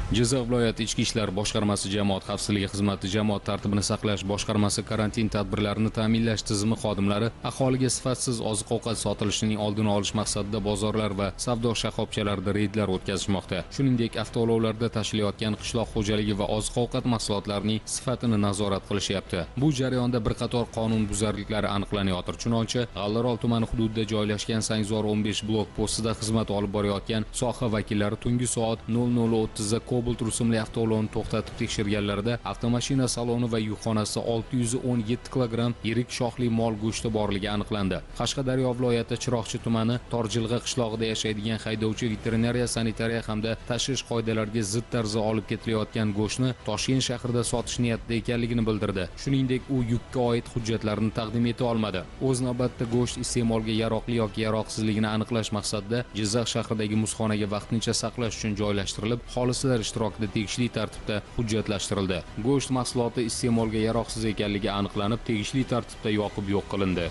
Jizzax viloyati Ichki ishlar boshqarmasi jamoat xavfsizligi xizmati jamoat tartibini saqlash boshqarmasi karantin tadbirlarini ta'minlash tizimi xodimlari aholiga sifatsiz oziq-ovqat sotilishining oldini olish maqsadida bozorlar va savdo shoxobchalarida reydlar o'tkazishmoqda. Shuningdek, avtoulovlarda tashilayotgan qishloq xo'jaligi va oziq-ovqat mahsulotlarining sifatini nazorat qilishyapti. Bu jarayonda bir qator qonun buzarliklari aniqlanayotir. Chunonchi G'allarol tumani hududida joylashgan Sangzor 15 blok postida xizmat olib borayotgan soha vakillari tungi soat 00:30 da Cobalt rusumli avtoulovni to'xtatib tekshirganlarida avtomashina saloni va yukxonasida 617 kilogramm yirik shoxli mol go'shti borligi aniqlandi. Qashqadaryo viloyati Chiroqchi tumani Torjilg'a qishlog'ida yashaydigan haydovchi veterinariya sanitariya hamda tashish qoidalariga zid tarzda olib ketilayotgan go'shtni Toshkent shahrida sotish niyatida ekanligini bildirdi. Shuningdek, u yukka oid hujjatlarni taqdim eta olmadi. O'z navbatida go'sht iste'molga yaroqli yoki yaroqsizligini aniqlash maqsadida Jizzax shahridagi muzxonaga vaqtincha saqlash uchun joylashtirilib, xolislar ishtirokida tegishli tartibda hujjatlashtirildi. Go'sht mahsuloti iste'molga yaroqsiz ekanligi aniqlanib, tegishli tartibda yoqib yo'q qilindi.